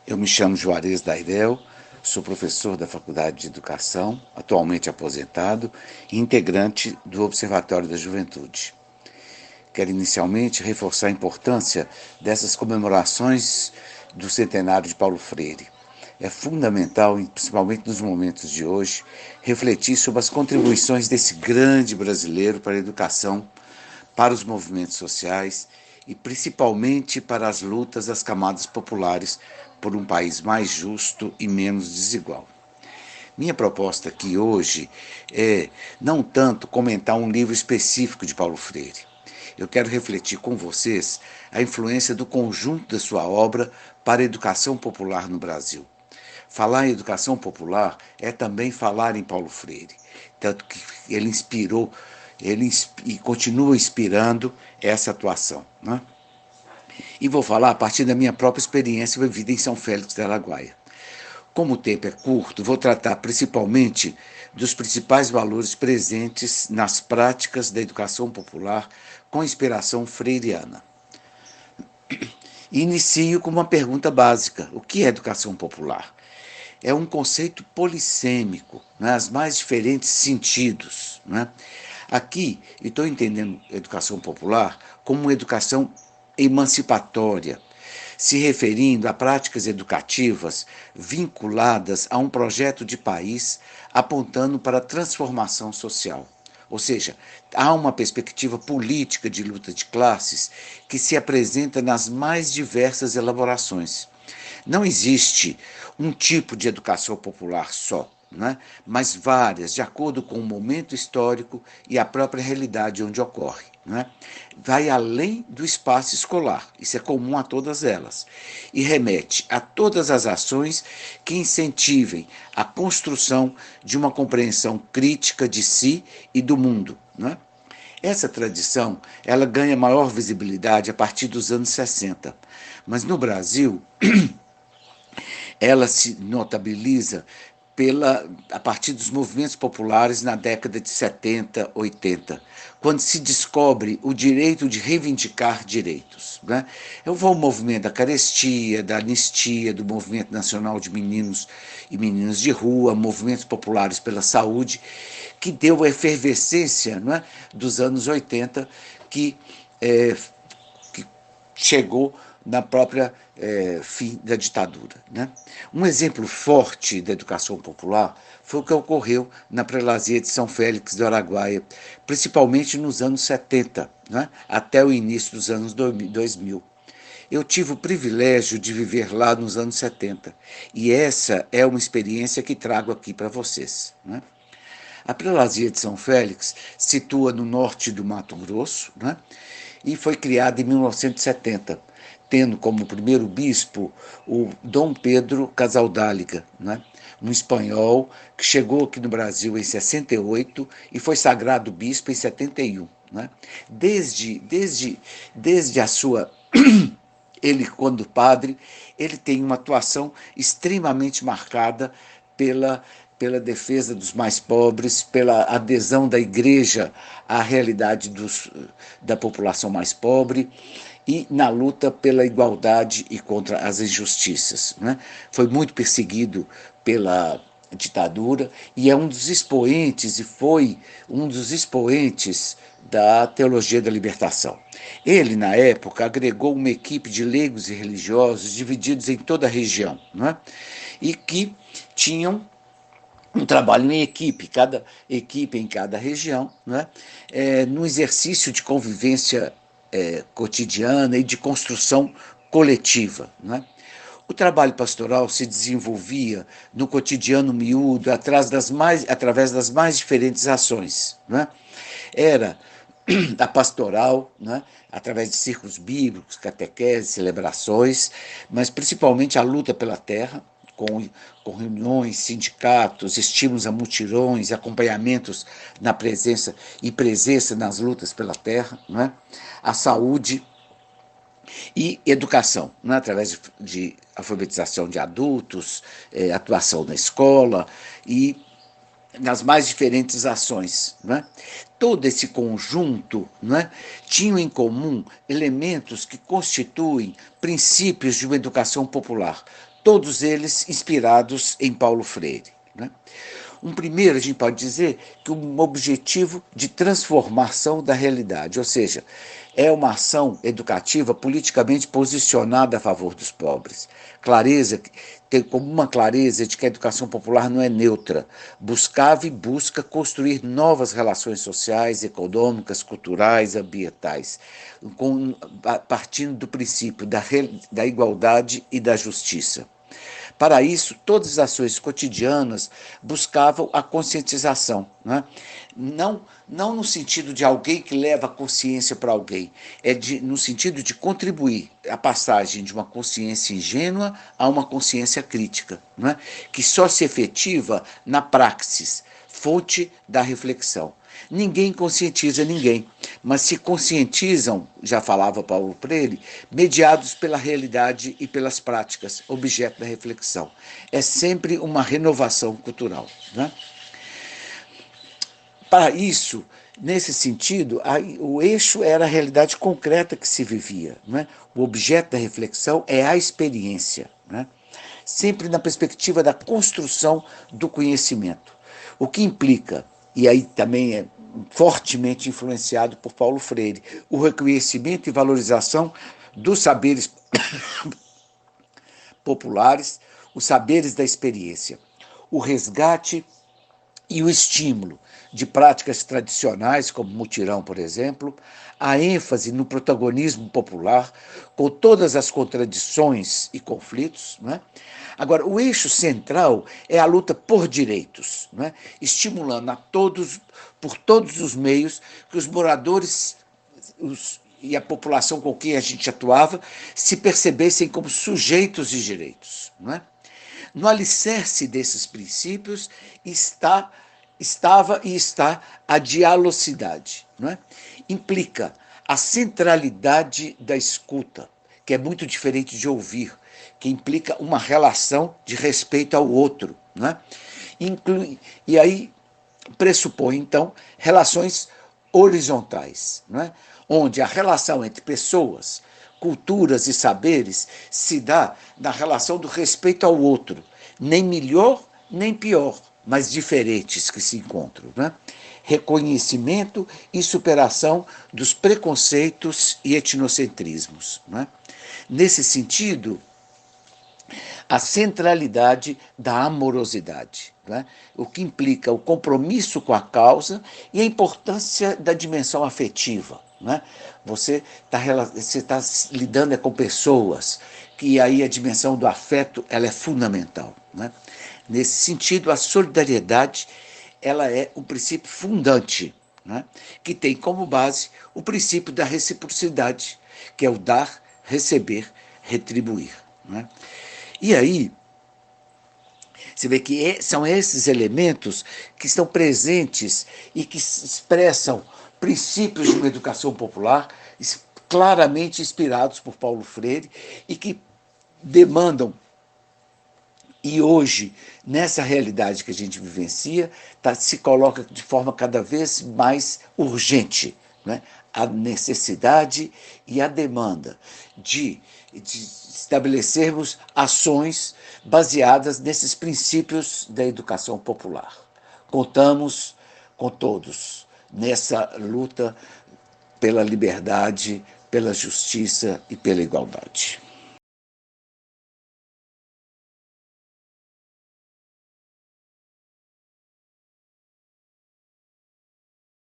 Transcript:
Eu me chamo Juarez Dairel, sou professor da Faculdade de Educação, atualmente aposentado e integrante do Observatório da Juventude. Quero inicialmente reforçar a importância dessas comemorações do centenário de Paulo Freire. É fundamental, principalmente nos momentos de hoje, refletir sobre as contribuições desse grande brasileiro para a educação, para os movimentos sociais e principalmente para as lutas das camadas populares por um país mais justo e menos desigual. Minha proposta aqui hoje é não tanto comentar um livro específico de Paulo Freire. Eu quero refletir com vocês a influência do conjunto da sua obra para a educação popular no Brasil. Falar em educação popular é também falar em Paulo Freire, tanto que ele inspirou, e continua inspirando essa atuação, né? E vou falar a partir da minha própria experiência vivida em São Félix do Araguaia. Como o tempo é curto, vou tratar principalmente dos principais valores presentes nas práticas da educação popular com inspiração freiriana. Inicio com uma pergunta básica: o que é educação popular? É um conceito polissêmico, né, os mais diferentes sentidos. Né? Aqui, estou entendendo educação popular como uma educação emancipatória, se referindo a práticas educativas vinculadas a um projeto de país apontando para a transformação social. Ou seja, há uma perspectiva política de luta de classes que se apresenta nas mais diversas elaborações. Não existe um tipo de educação popular só, né? Mas várias, de acordo com o momento histórico e a própria realidade onde ocorre. Né? Vai além do espaço escolar, isso é comum a todas elas, e remete a todas as ações que incentivem a construção de uma compreensão crítica de si e do mundo. Né? Essa tradição ela ganha maior visibilidade a partir dos anos 60, mas no Brasil ela se notabiliza a partir dos movimentos populares na década de 70, 80, quando se descobre o direito de reivindicar direitos. Né? Eu vou ao movimento da carestia, da anistia, do movimento nacional de meninos e meninas de rua, movimentos populares pela saúde, que deu a efervescência, né, dos anos 80, que chegou na própria fim da ditadura. Né? Um exemplo forte da educação popular foi o que ocorreu na prelazia de São Félix do Araguaia, principalmente nos anos 70, né? Até o início dos anos 2000. Eu tive o privilégio de viver lá nos anos 70 e essa é uma experiência que trago aqui para vocês. Né? A prelazia de São Félix situa no norte do Mato Grosso, né? E foi criada em 1970, tendo como primeiro bispo o Dom Pedro Casaldáliga, né? Um espanhol que chegou aqui no Brasil em 68 e foi sagrado bispo em 71. Né? Desde a sua ele, quando padre, ele tem uma atuação extremamente marcada pela defesa dos mais pobres, pela adesão da igreja à realidade da população mais pobre e na luta pela igualdade e contra as injustiças. Né? Foi muito perseguido pela ditadura e é um dos expoentes, e foi um dos expoentes da teologia da libertação. Ele, na época, agregou uma equipe de leigos e religiosos divididos em toda a região, né? E que tinham um trabalho em equipe, cada equipe em cada região, né? No exercício de convivência cotidiana e de construção coletiva. Né? O trabalho pastoral se desenvolvia no cotidiano miúdo, através das mais diferentes ações. Né? Era a pastoral, né? Através de círculos bíblicos, catequeses, celebrações, mas principalmente a luta pela terra, com reuniões, sindicatos, estímulos a mutirões, acompanhamentos na presença nas lutas pela terra, né? A saúde e educação, né? Através de alfabetização de adultos, atuação na escola e nas mais diferentes ações. Né? Todo esse conjunto, né, tinha em comum elementos que constituem princípios de uma educação popular, todos eles inspirados em Paulo Freire, né? Um primeiro, a gente pode dizer que um objetivo de transformação da realidade, ou seja, é uma ação educativa politicamente posicionada a favor dos pobres. Clareza, tem como uma clareza de que a educação popular não é neutra, buscava e busca construir novas relações sociais, econômicas, culturais, ambientais, partindo do princípio da igualdade e da justiça. Para isso, todas as ações cotidianas buscavam a conscientização, né? Não no sentido de alguém que leva a consciência para alguém, no sentido de contribuir a passagem de uma consciência ingênua a uma consciência crítica, né? Que só se efetiva na praxis, fonte da reflexão. Ninguém conscientiza ninguém, mas se conscientizam, já falava Paulo Freire, mediados pela realidade e pelas práticas, objeto da reflexão. É sempre uma renovação cultural, né? Para isso, nesse sentido, o eixo era a realidade concreta que se vivia, né? O objeto da reflexão é a experiência, né? Sempre na perspectiva da construção do conhecimento, o que implica, e aí também é fortemente influenciado por Paulo Freire, o reconhecimento e valorização dos saberes populares, os saberes da experiência, o resgate e o estímulo de práticas tradicionais, como mutirão, por exemplo, a ênfase no protagonismo popular, com todas as contradições e conflitos, né? Agora, o eixo central é a luta por direitos, né? Estimulando a todos, por todos os meios, que os moradores e a população com quem a gente atuava se percebessem como sujeitos de direitos, né? No alicerce desses princípios estava e está a dialogicidade, não é? Implica a centralidade da escuta, que é muito diferente de ouvir, que implica uma relação de respeito ao outro, não é? E aí pressupõe, então, relações horizontais, não é? Onde a relação entre pessoas, culturas e saberes se dá na relação do respeito ao outro, nem melhor nem pior, mas diferentes que se encontram, né? Reconhecimento e superação dos preconceitos e etnocentrismos, né? Nesse sentido, a centralidade da amorosidade, né? O que implica o compromisso com a causa e a importância da dimensão afetiva, né? Você está lidando com pessoas, que aí a dimensão do afeto ela é fundamental, né? Nesse sentido, a solidariedade ela é o princípio fundante, né? Que tem como base o princípio da reciprocidade, que é o dar, receber, retribuir, né? E aí, você vê que são esses elementos que estão presentes e que expressam princípios de uma educação popular claramente inspirados por Paulo Freire e que demandam, e hoje, nessa realidade que a gente vivencia, se coloca de forma cada vez mais urgente, né? A necessidade e a demanda de estabelecermos ações baseadas nesses princípios da educação popular. Contamos com todos nessa luta pela liberdade, pela justiça e pela igualdade.